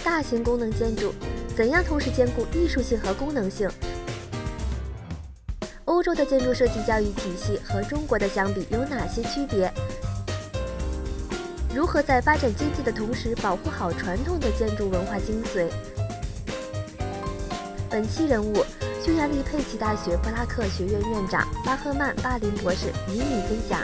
大型功能建筑，怎样同时兼顾艺术性和功能性？欧洲的建筑设计教育体系和中国的相比有哪些区别？如何在发展经济的同时保护好传统的建筑文化精髓？本期人物：匈牙利佩奇大学布拉克学院院长巴赫曼·巴林博士与你分享。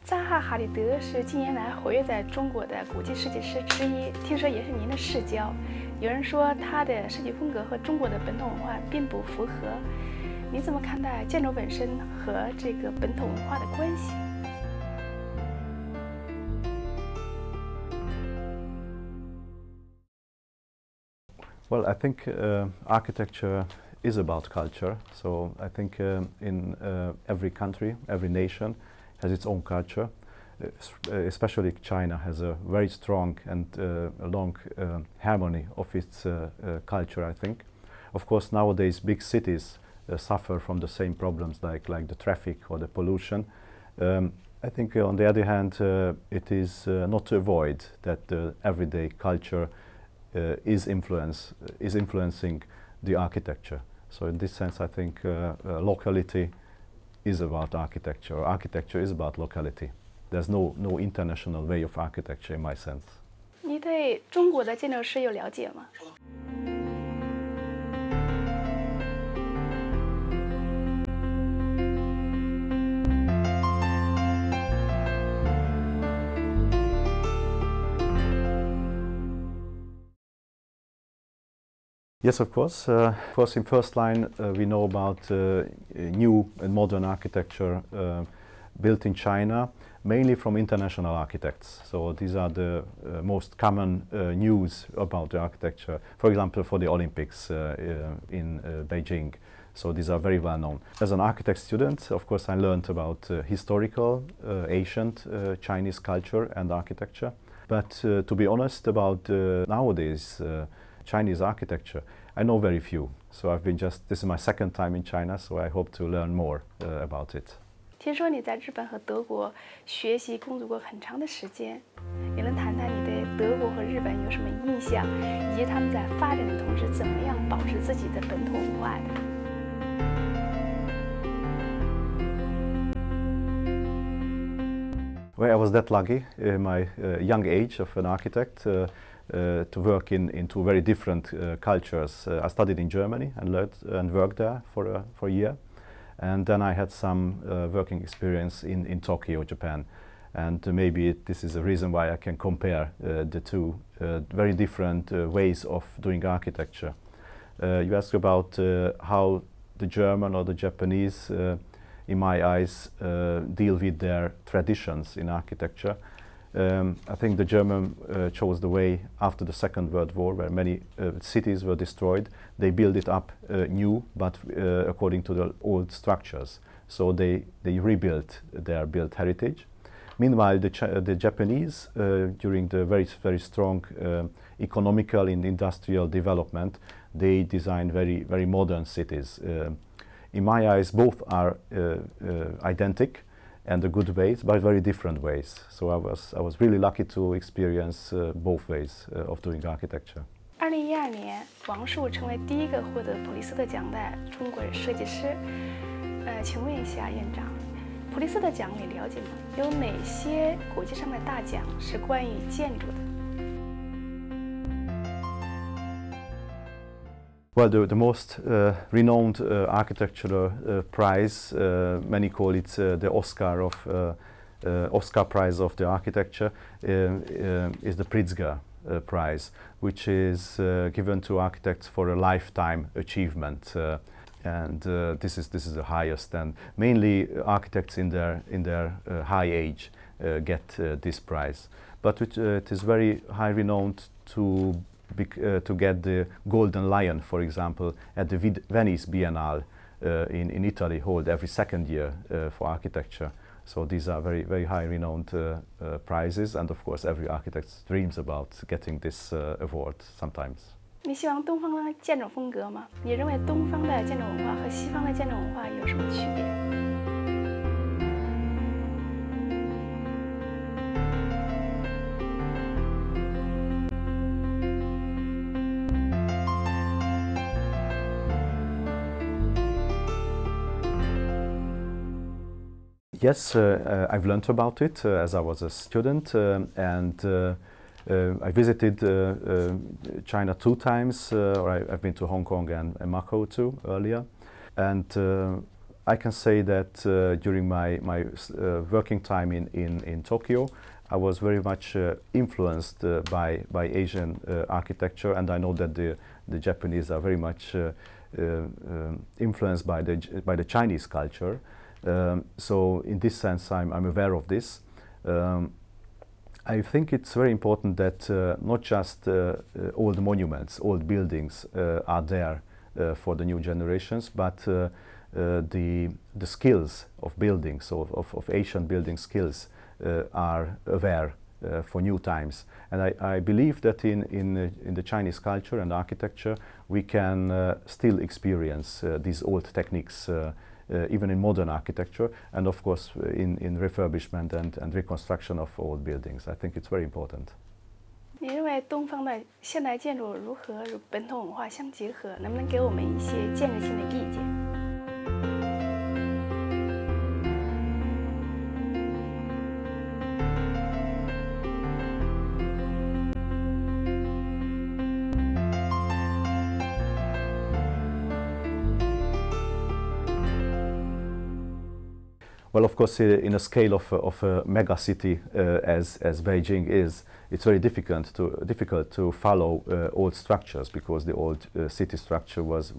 扎哈·哈里德是近年来活跃在中国的国际设计师之一，听说也是您的世交。有人说他的设计风格和中国的本土文化并不符合，你怎么看待建筑本身和这个本土文化的关系？ Well, I think architecture is about culture. So I think in every country, every nation has its own culture. Especially China has a very strong and long harmony of its culture, I think. Of course, nowadays big cities suffer from the same problems like the traffic or the pollution. I think on the other hand, it is not to avoid that the everyday culture is influencing the architecture. So in this sense, I think locality is about architecture, or architecture is about locality. There's no international way of architecture in my sense. 你对中国的建筑师有了解吗？ Yes, of course. Of course, in first line, we know about new and modern architecture built in China, mainly from international architects. So these are the most common news about the architecture. For example, for the Olympics in Beijing. So these are very well known. As an architect student, of course, I learned about historical, ancient Chinese culture and architecture. But to be honest about nowadays Chinese architecture, I know very few. So this is my second time in China, so I hope to learn more about it. 听说你在日本和德国学习工作过很长的时间，也能谈谈你对德国和日本有什么印象，以及他们在发展的同时怎么样保持自己的本土文化的？ Well, I was that lucky in my young age of an architect to work in two very different cultures. I studied in Germany and learned and worked there for a year. And then I had some working experience in Tokyo, Japan. And maybe this is a reason why I can compare the two very different ways of doing architecture. You asked about how the German or the Japanese in my eyes, deal with their traditions in architecture. I think the German chose the way after the Second World War, where many cities were destroyed. They built it up new, but according to the old structures. So they rebuilt their built heritage. Meanwhile, the Japanese, during the very strong economical and industrial development, they designed very modern cities. In my eyes, both are identical and the good ways, but very different ways. So I was really lucky to experience both ways of doing architecture. 2012年，王树成为第一个获得普利斯特奖的中国设计师。请问一下院长，普利斯特奖你了解吗？有哪些国际上的大奖是关于建筑的？ Well, the most renowned architectural prize, many call it the Oscar Prize of the architecture, is the Pritzker Prize, which is given to architects for a lifetime achievement, and this is the highest. And mainly architects in their high age get this prize, but it is very high renowned to get the Golden Lion, for example, at the Venice Biennale in Italy, held every second year for architecture. So these are very high renowned prizes, and of course every architect dreams about getting this award sometimes. 你喜欢东方的建筑风格吗？你认为东方的建筑文化和西方的建筑文化有什么区别？ Yes, I've learned about it as I was a student, and I visited China 2 times, or I've been to Hong Kong and Macau too earlier, and I can say that during my working time in Tokyo, I was very much influenced by Asian architecture, and I know that the Japanese are very much influenced by the Chinese culture. So in this sense, I'm aware of this. I think it's very important that not just old monuments, old buildings are there for the new generations, but the skills of buildings, of Asian building skills, are aware for new times. And I believe that in the Chinese culture and architecture, we can still experience these old techniques even in modern architecture, and of course in refurbishment and reconstruction of old buildings. I think it's very important. 你认为东方的现代建筑如何与本土文化相结合？能不能给我们一些建设性的意见？ Well, of course, in a scale of a mega city as Beijing is, it's very difficult to follow old structures, because the old city structure was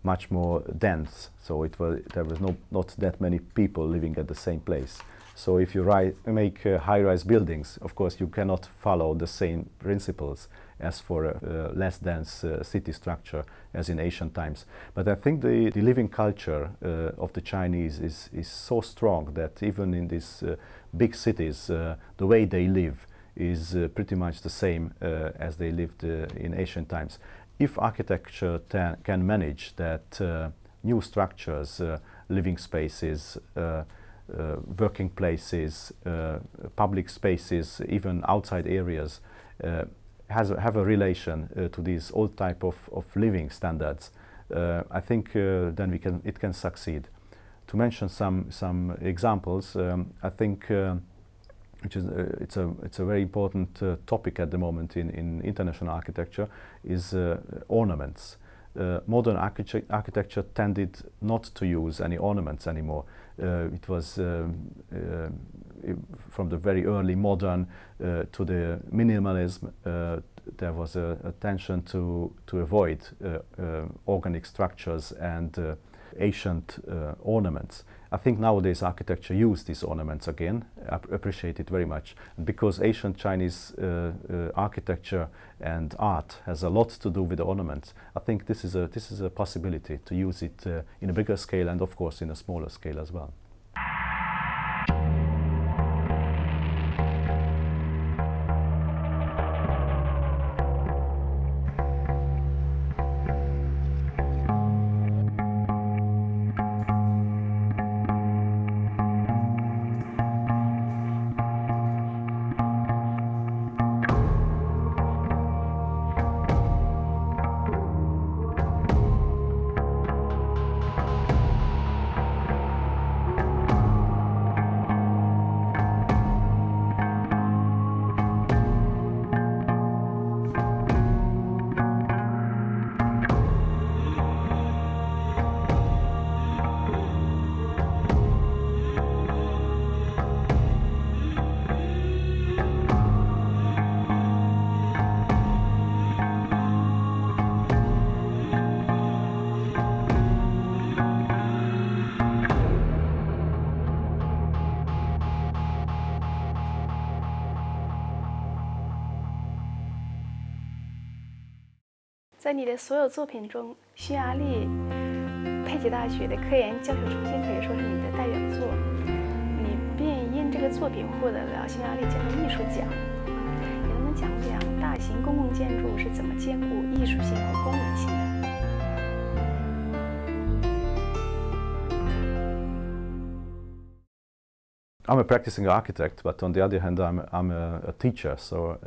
much more dense. So there was not that many people living at the same place. So if you make high-rise buildings, of course you cannot follow the same principles as for a less dense city structure as in ancient times. But I think the living culture of the Chinese is so strong that even in these big cities, the way they live is pretty much the same as they lived in ancient times. If architecture can manage that new structures, living spaces, working places, public spaces, even outside areas, have a relation to these old type of living standards, I think then it can succeed. To mention some examples, I think it's a very important topic at the moment in international architecture is ornaments. Modern architecture tended not to use any ornaments anymore. It was from the very early modern to the minimalism. There was a tension to avoid organic structures and ancient ornaments. I think nowadays architecture use these ornaments again. I appreciate it very much. And because ancient Chinese architecture and art has a lot to do with the ornaments, I think this is a possibility to use it in a bigger scale, and of course in a smaller scale as well.在你的所有作品中，匈牙利佩吉大学的科研教学中心可以说是你的代表作，你并因这个作品获得了匈牙利建筑艺术奖。你能不能讲讲大型公共建筑是怎么兼顾艺术性和功能性的？ I'm a practicing architect, but on the other hand, I'm a teacher, so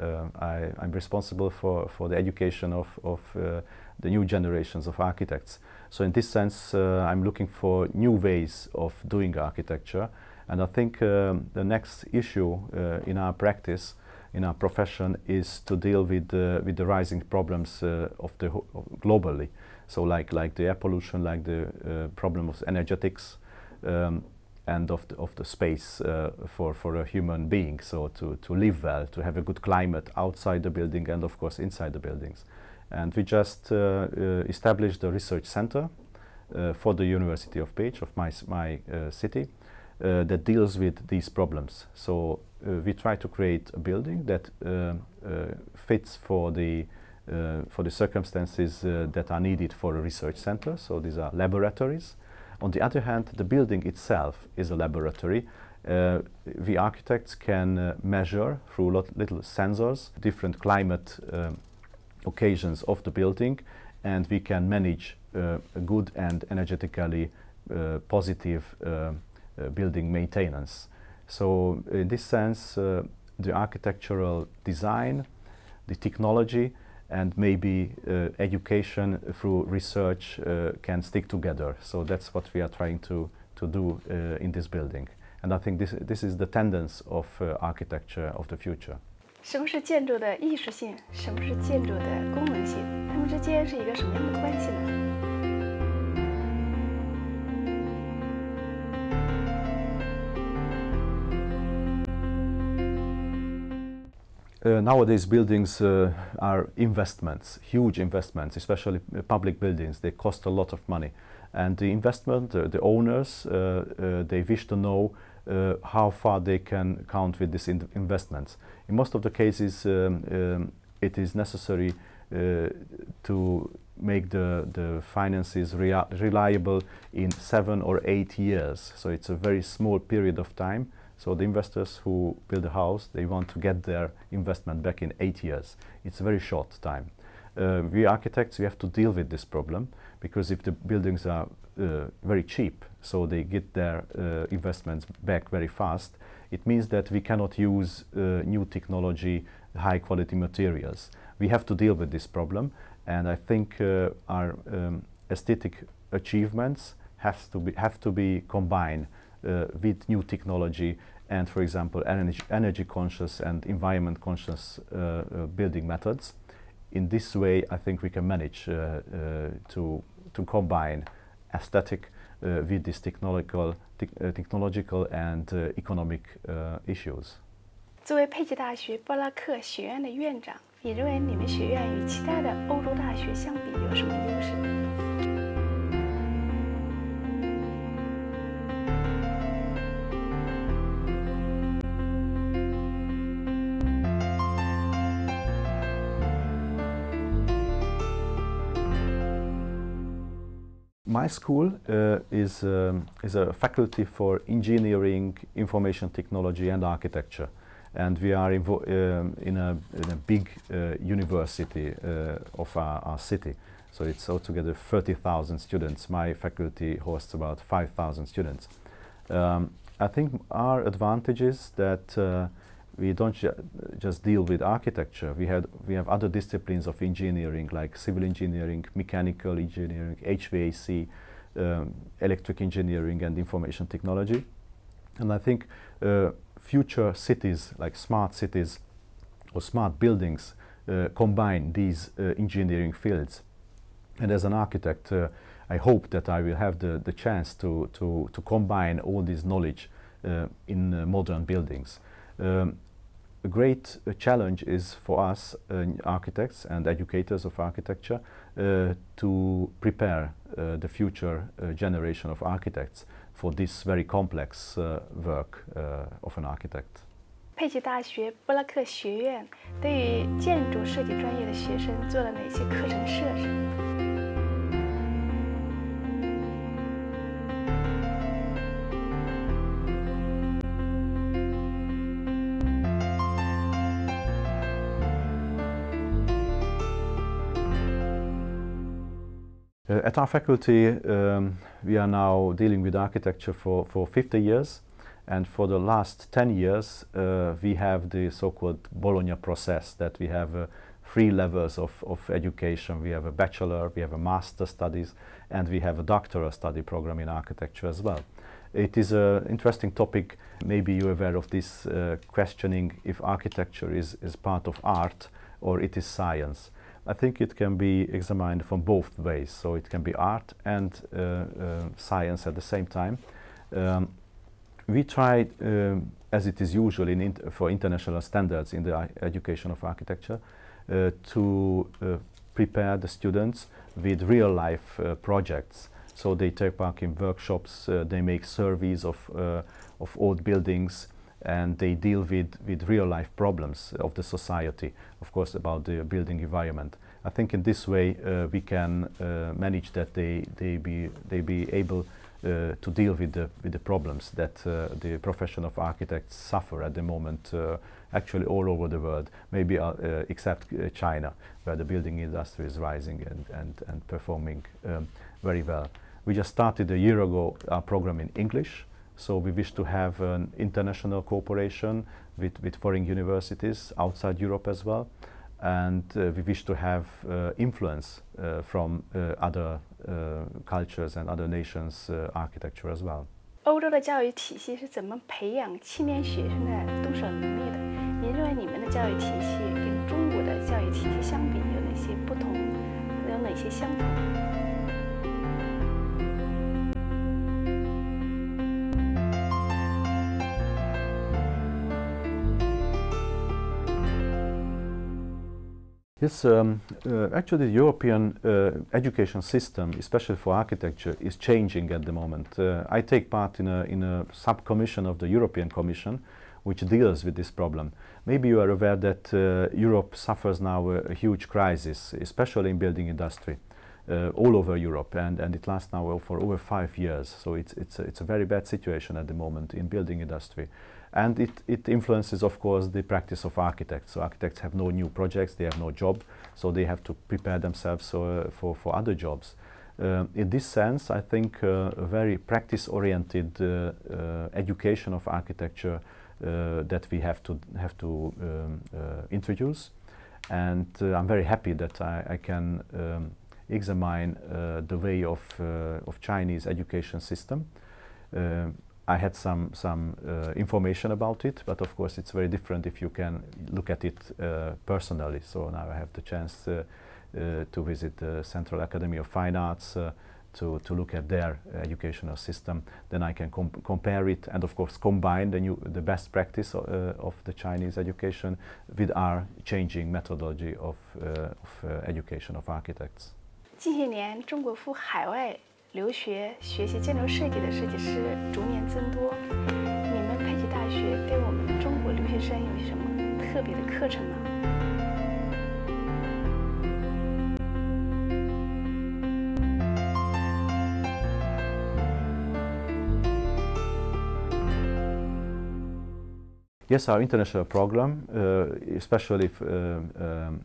I'm responsible for the education of the new generations of architects. So in this sense, I'm looking for new ways of doing architecture, and I think the next issue in our practice, in our profession, is to deal with the rising problems globally. So like the air pollution, like the problem of energetics, and of the space for a human being. So to live well, to have a good climate outside the building and of course inside the buildings. And we just established a research center for the University of Pécs, of my city, that deals with these problems. So we try to create a building that fits for the circumstances that are needed for a research center. So these are laboratories. On the other hand, the building itself is a laboratory. We architects can measure through little sensors different climate occasions of the building, and we can manage a good and energetically positive building maintenance. So in this sense, the architectural design, the technology, and maybe education through research can stick together. So that's what we are trying to do in this building. And I think this is the tendency of architecture of the future. 什么是建筑的艺术性？什么是建筑的功能性？它们之间是一个什么样的关系呢？ Nowadays, buildings are investments, huge investments, especially public buildings. They cost a lot of money. And the investment, the owners, they wish to know how far they can count with these investments. In most of the cases, it is necessary to make the finances reliable in 7 or 8 years. So it's a very small period of time. So the investors who build a house, they want to get their investment back in 8 years. It's a very short time. We architects, we have to deal with this problem, because if the buildings are very cheap, so they get their investments back very fast, it means that we cannot use new technology, high quality materials. We have to deal with this problem, and I think our aesthetic achievements have to be combined with new technology and, for example, energy conscious and environment conscious building methods. In this way, I think we can manage to combine aesthetic with these technological and economic issues. 作为佩奇大学布拉克学院的院长，你认为你们学院与其他的欧洲大学相比有什么优势？ My school is a faculty for engineering, information technology and architecture, and we are in a big university of our city. So it's altogether 30,000 students. My faculty hosts about 5,000 students. I think our advantage is that we don't just deal with architecture. We have other disciplines of engineering, like civil engineering, mechanical engineering, HVAC, electric engineering and information technology. And I think future cities, like smart cities or smart buildings, combine these engineering fields. And as an architect, I hope that I will have the chance to combine all this knowledge in modern buildings. A great challenge is for us architects and educators of architecture to prepare the future generation of architects for this very complex work of an architect. 佩奇大学布拉克学院对于建筑设计专业的学生做了哪些课程设置？ At our faculty, we are now dealing with architecture for 50 years, And for the last 10 years, we have the so-called Bologna process, that we have 3 levels of education. We have a bachelor, we have a master studies, and we have a doctoral study program in architecture as well. It is an interesting topic. Maybe you're aware of this questioning if architecture is part of art or it is science. I think it can be examined from both ways. So it can be art and science at the same time. We tried, as it is usually for international standards in the education of architecture, to prepare the students with real-life projects. So they take part in workshops, they make surveys of old buildings, and they deal with real-life problems of the society, of course, about the building environment. I think in this way we can manage that they be able to deal with the problems that the profession of architects suffer at the moment, actually all over the world, maybe except China, where the building industry is rising and performing very well. We just started a year ago our program in English, so we wish to have an international cooperation with foreign universities outside Europe as well, and we wish to have influence from other cultures and other nations' architecture as well. 欧洲的教育体系是怎么培养青年学生的动手能力的？您认为你们的教育体系跟中国的教育体系相比有哪些不同，有哪些相同？ Yes, actually the European education system, especially for architecture, is changing at the moment. I take part in a sub-commission of the European Commission which deals with this problem. Maybe you are aware that Europe suffers now a huge crisis, especially in building industry, all over Europe, and it lasts now for over 5 years. So it's a very bad situation at the moment in building industry. And it influences, of course, the practice of architects. So architects have no new projects, they have no job, so they have to prepare themselves for other jobs. In this sense, I think a very practice-oriented education of architecture that we have to introduce. And I'm very happy that I can examine the way of Chinese education system. I had some information about it, but of course it's very different if you can look at it personally. So now I have the chance to visit the Central Academy of Fine Arts to look at their educational system. Then I can compare it and of course combine the best practice of the Chinese education with our changing methodology of education of architects. 近些年，中国赴海外 留学学习建筑设计的设计师逐年增多。你们佩奇大学给我们中国留学生有什么特别的课程吗？ Yes, our international program, especially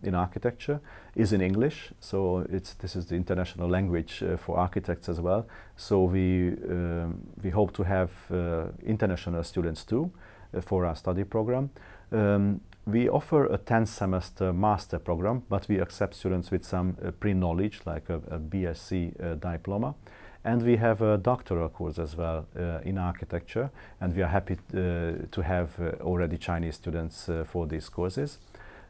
in architecture, is in English. So this is the international language for architects as well. So we hope to have international students too for our study program. We offer a 10-semester master program, but we accept students with some pre-knowledge, like a BSc diploma. And we have a doctoral course as well in architecture, and we are happy to have already Chinese students for these courses.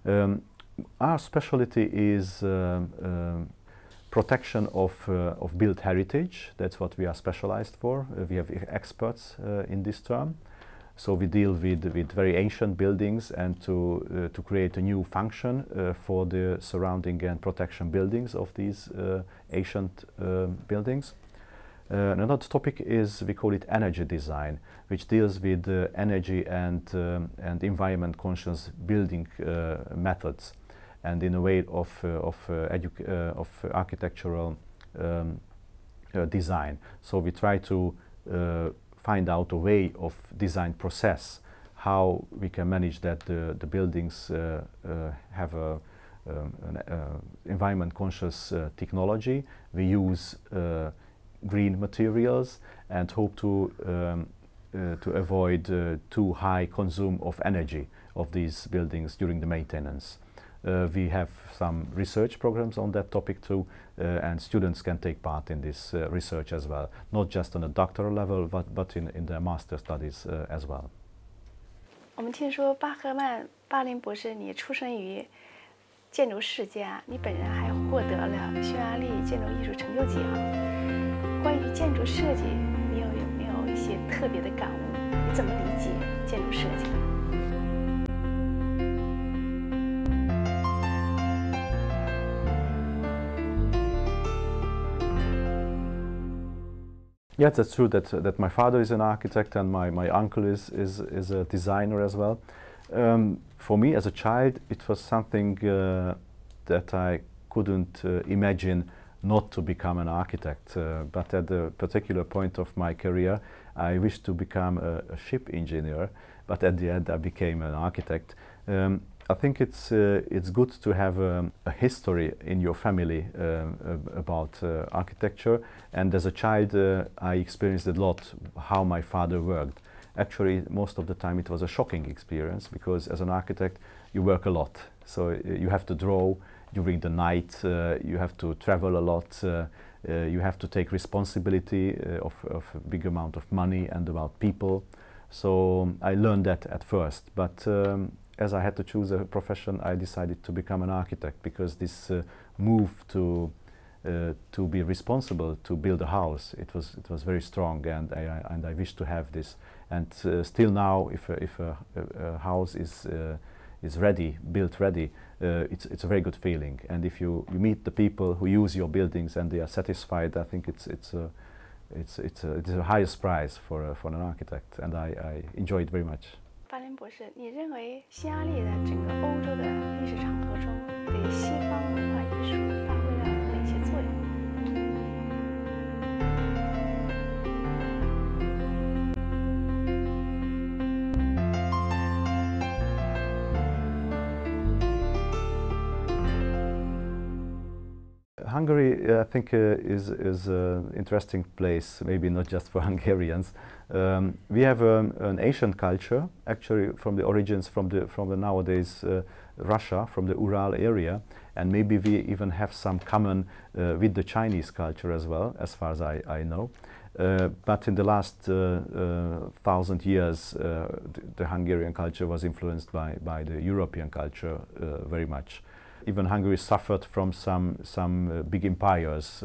Our specialty is protection of built heritage. That's what we are specialized for. We have experts in this term. So we deal with very ancient buildings and to create a new function for the surrounding and protection buildings of these ancient buildings. Another topic is, we call it energy design, which deals with energy and environment conscious building methods, and in a way of architectural design. So we try to find out a way of design process, how we can manage that the buildings have an environment conscious technology. We use green materials and hope to to avoid too high consume of energy of these buildings during the maintenance. We have some research programs on that topic too, and students can take part in this research as well, not just on a doctoral level, but in their master studies as well. 我们听说巴林博士，你出生于建筑世家，你本人还获得了匈牙利建筑艺术成就奖。关于建筑设计，你有没有一些特别的感悟？你怎么理解建筑设计？ Yes, that's true that my father is an architect and my uncle is a designer as well. For me as a child, it was something that I couldn't imagine not to become an architect. But at a particular point of my career, I wished to become a ship engineer, but at the end I became an architect. I think it's good to have a history in your family about architecture, and as a child I experienced a lot how my father worked. Actually, most of the time it was a shocking experience, because as an architect you work a lot. So you have to draw during the night, you have to travel a lot, you have to take responsibility of a big amount of money and about people. So I learned that at first, but as I had to choose a profession, I decided to become an architect, because this move to be responsible to build a house, it was very strong, and I wish to have this. And still now, if a house is ready, built ready, it's a very good feeling. And if you meet the people who use your buildings and they are satisfied, I think it's the highest prize for an architect, and I enjoy it very much. 巴林博士，你认为匈牙利在整个欧洲的历史长河中，对西方文化艺术发挥了哪些作用？ Hungary, I think, is an interesting place, maybe not just for Hungarians. We have an Asian culture, actually from the origins from the nowadays Russia, from the Ural area, and maybe we even have some common with the Chinese culture as well, as far as I know. But in the last 1,000 years, the Hungarian culture was influenced by the European culture very much. Even Hungary suffered from some big empires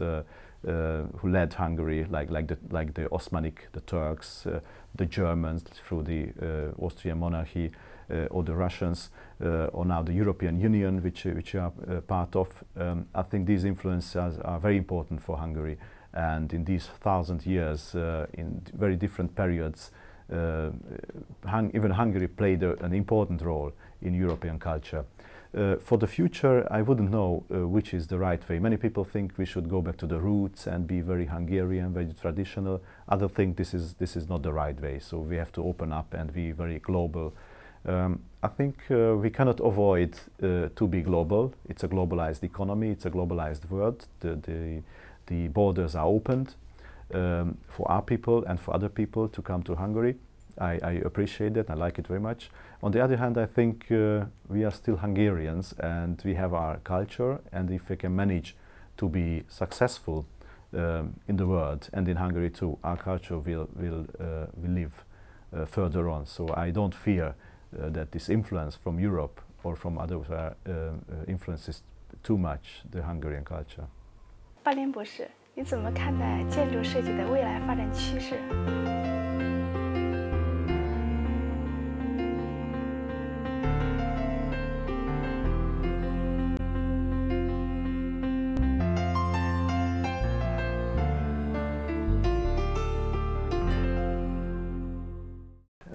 who led Hungary, like the Osmanic, the Turks, the Germans through the Austrian monarchy, or the Russians, or now the European Union, which we are part of. I think these influences are very important for Hungary, and in these 1,000 years, in very different periods, even Hungary played an important role in European culture. For the future, I wouldn't know which is the right way. Many people think we should go back to the roots and be very Hungarian, very traditional. Others think this is not the right way. So we have to open up and be very global. I think we cannot avoid to be global. It's a globalized economy. It's a globalized world. The borders are opened for our people and for other people to come to Hungary. I appreciate that. I like it very much. On the other hand, I think we are still Hungarians, and we have our culture, and if we can manage to be successful in the world and in Hungary too, our culture will live further on. So I don't fear that this influence from Europe or from other influences too much the Hungarian culture. 巴林博士，你怎么看待建筑设计的未来发展趋势？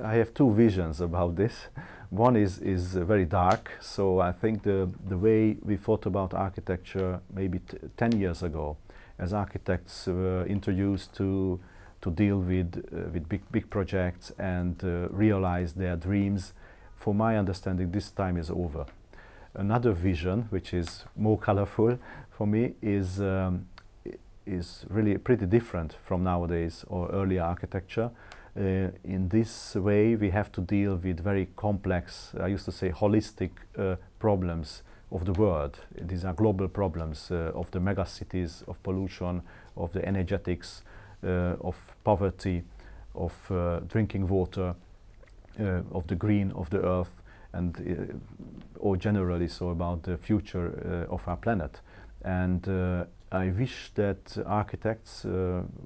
I have two visions about this. One is very dark, so I think the way we thought about architecture maybe 10 years ago, as architects were introduced to deal with big projects and realize their dreams, for my understanding this time is over. Another vision, which is more colorful for me, is really pretty different from nowadays or earlier architecture. In this way, we have to deal with very complex, I used to say, holistic problems of the world. These are global problems of the megacities, of pollution, of the energetics, of poverty, of drinking water, of the green of the earth, and or generally so about the future of our planet. And I wish that architects,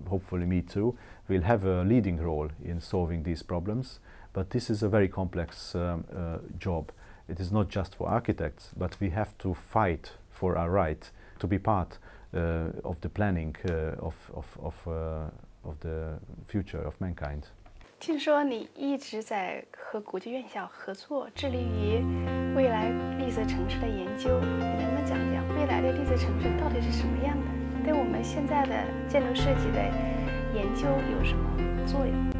hopefully me too, will have a leading role in solving these problems. But this is a very complex job. It is not just for architects, but we have to fight for our right to be part of the planning of the future of mankind. 听说你一直在和国际院校合作，致力于未来绿色城市的研究。你能不能讲讲未来的绿色城市到底是什么样的？对我们现在的建筑设计的研究有什么作用？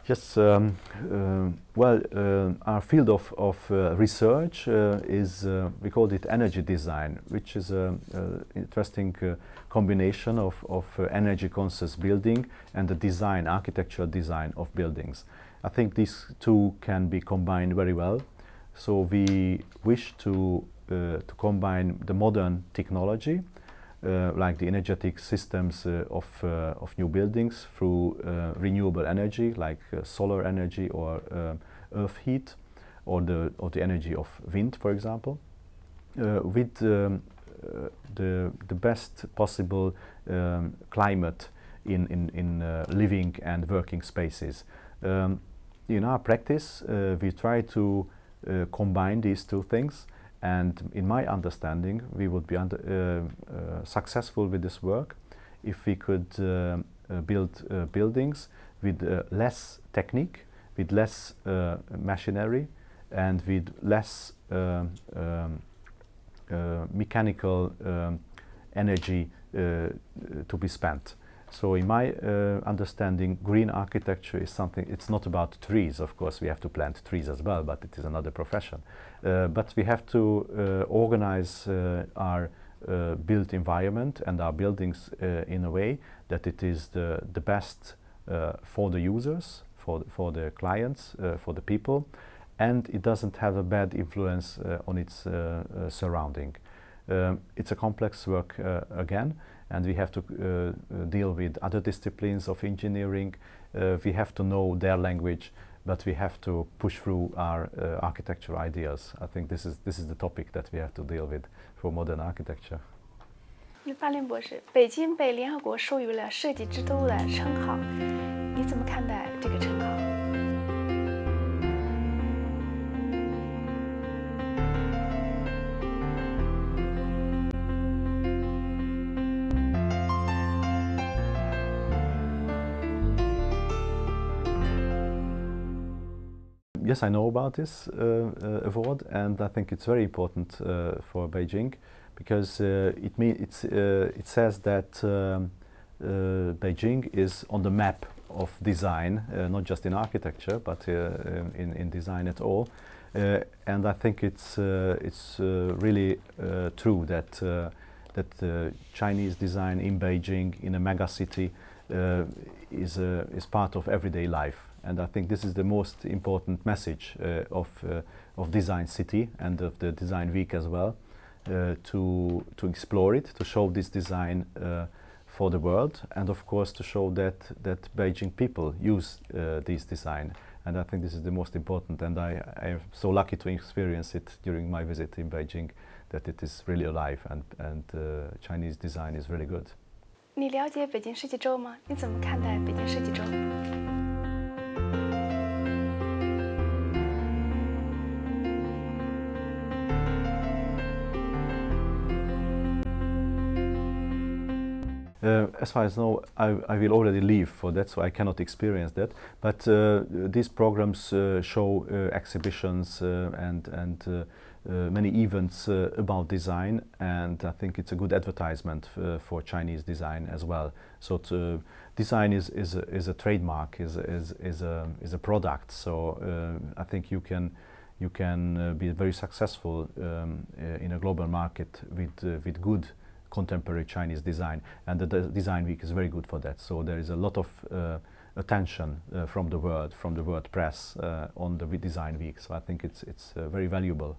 Yes, our field of research is, we call it energy design, which is an interesting combination of energy conscious building and the design, architectural design of buildings. I think these two can be combined very well. So we wish to combine the modern technology, like the energetic systems of new buildings through renewable energy, like solar energy or earth heat, or the energy of wind, for example, with the best possible climate in living and working spaces. In our practice, we try to combine these two things. And in my understanding, we would be successful with this work if we could build buildings with less technique, with less machinery, and with less mechanical energy to be spent. So in my understanding, green architecture is something, it's not about trees, of course, we have to plant trees as well, but it is another profession. But we have to organize our built environment and our buildings in a way that it is the best for the users, for the clients, for the people, and it doesn't have a bad influence on its surrounding. It's a complex work again, and we have to deal with other disciplines of engineering. We have to know their language, but we have to push through our architectural ideas. I think this is the topic that we have to deal with for modern architecture. 巴林博士，北京被联合国授予了设计之都的称号，你怎么看待这个称号？ Yes, I know about this award, and I think it's very important for Beijing, because it says that Beijing is on the map of design, not just in architecture, but in design at all. And I think it's really true that Chinese design in Beijing, in a mega city, is part of everyday life. And I think this is the most important message of Design City and of the Design Week as well, to explore it, to show this design for the world, and of course to show that Beijing people use this design. And I think this is the most important, and I am so lucky to experience it during my visit in Beijing, that it is really alive, and Chinese design is really good. 你了解北京设计周吗？你怎么看待北京设计周？ As far as I know, I will already leave for that, so I cannot experience that. But these programs show exhibitions and many events about design, and I think it's a good advertisement for Chinese design as well. So design is a trademark, is a product. So I think you you can be very successful in a global market with good contemporary Chinese design, and the Design Week is very good for that. So there is a lot of attention from the world press on the Design Week. So I think it's very valuable